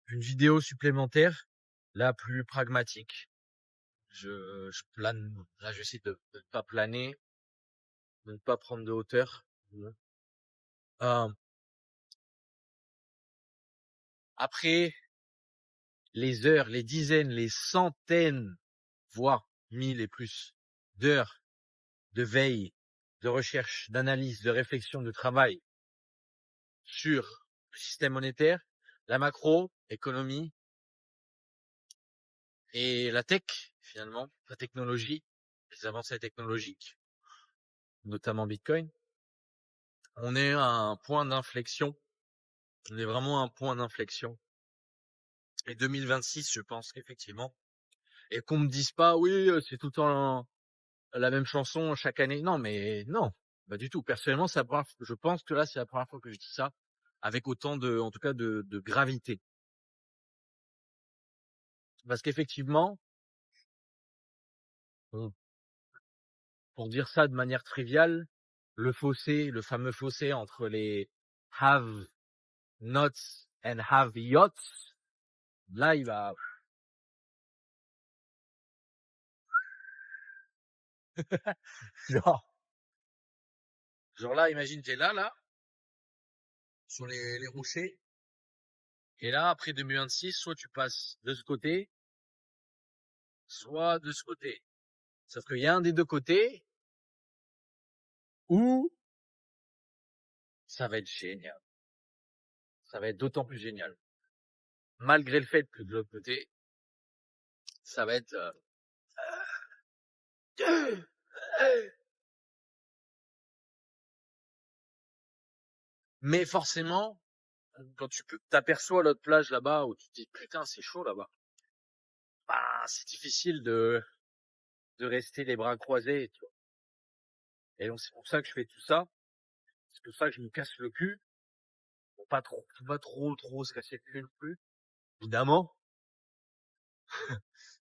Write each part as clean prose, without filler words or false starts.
une vidéo supplémentaire, là plus pragmatique. Je plane. Là, j'essaie de ne pas planer, de ne pas prendre de hauteur. Euh, Après les heures, les dizaines, les centaines, voire 1000 et plus d'heures de veille, de recherche, d'analyse, de réflexion, de travail sur le système monétaire, la macroéconomie et la tech, finalement, la technologie, les avancées technologiques, notamment Bitcoin. On est à un point d'inflexion. On est vraiment à un point d'inflexion. Et 2026, je pense qu'effectivement, et qu'on me dise pas, oui, c'est tout le temps la même chanson chaque année. Non, mais non, pas du tout. Personnellement, je pense que là, c'est la première fois que je dis ça avec autant en tout cas, de gravité. Parce qu'effectivement, pour dire ça de manière triviale, le fameux fossé entre les have nots and have yachts, là, il va, genre, genre là, imagine, t'es là, sur les rochers, et là, après 2026, soit tu passes de ce côté, soit de ce côté. Sauf qu'il y a un des deux côtés où ça va être génial. Ça va être d'autant plus génial. Malgré le fait que de l'autre côté, ça va être... Mais forcément, quand tu t'aperçois l'autre plage là-bas où tu te dis putain c'est chaud là-bas, bah c'est difficile de rester les bras croisés. Tu vois. Et donc c'est pour ça que je fais tout ça. C'est pour ça que je me casse le cul. Pour pas trop se casser le cul non plus, évidemment.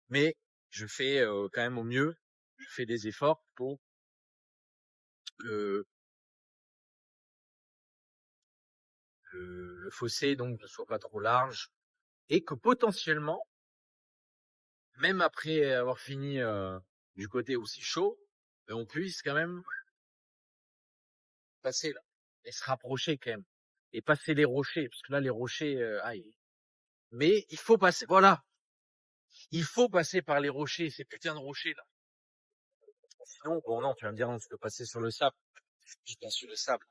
Mais je fais quand même au mieux. Je fais des efforts pour que le fossé donc ne soit pas trop large et que potentiellement, même après avoir fini du côté aussi chaud, on puisse quand même passer là et se rapprocher quand même et passer les rochers parce que là les rochers aïe. Mais il faut passer, voilà, il faut passer par les rochers, ces putains de rochers là. Sinon, bon non, tu vas me dire, non, tu peux passer sur le sable. Je passe sur le sable.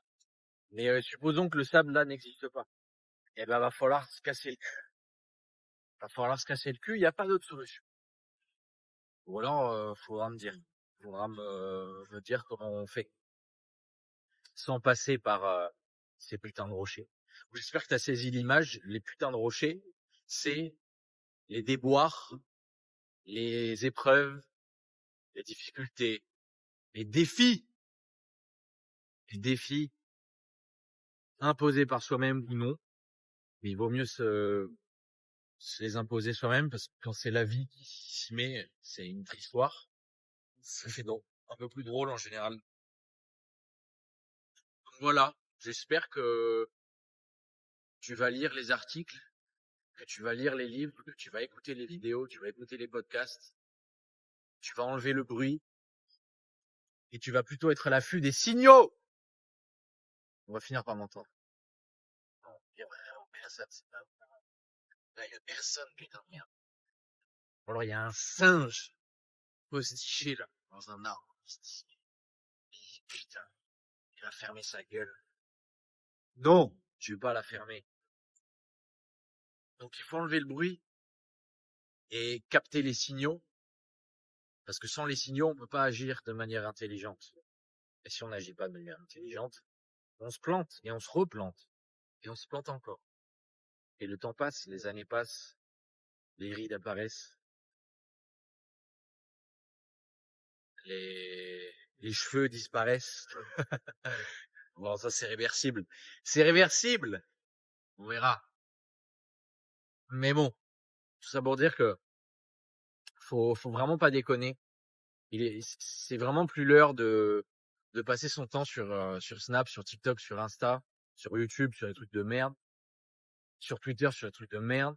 Mais supposons que le sable là n'existe pas. Eh ben va falloir se casser le cul. Va falloir se casser le cul. Il n'y a pas d'autre solution. Ou alors, faudra me dire. Faudra me dire comment on fait sans passer par ces putains de rochers. J'espère que tu as saisi l'image. Les putains de rochers, c'est les déboires, les épreuves, les difficultés, les défis imposés par soi-même ou non. Mais il vaut mieux se les imposer soi-même parce que quand c'est la vie qui s'y met, c'est une autre histoire. Ça fait donc un peu plus drôle en général. Donc voilà, j'espère que tu vas lire les articles, que tu vas lire les livres, que tu vas écouter les vidéos, tu vas écouter les podcasts, tu vas enlever le bruit et tu vas plutôt être à l'affût des signaux. On va finir par m'entendre. Il y a vraiment personne, c'est pas... Là, il y a personne, putain de merde. Ou alors il y a un singe postiché là, dans un arbre. Putain, il va fermer sa gueule. Non, je vais pas la fermer. Donc il faut enlever le bruit et capter les signaux, parce que sans les signaux, on peut pas agir de manière intelligente. Et si on n'agit pas de manière intelligente, on se plante et on se replante et on se plante encore. Et le temps passe, les années passent, les rides apparaissent, les cheveux disparaissent. Bon, ça c'est réversible. C'est réversible. On verra. Mais bon, tout ça pour dire que faut vraiment pas déconner. C'est vraiment plus l'heure de passer son temps sur Snap, sur TikTok, sur Insta, sur YouTube, sur des trucs de merde, sur Twitter, sur des trucs de merde.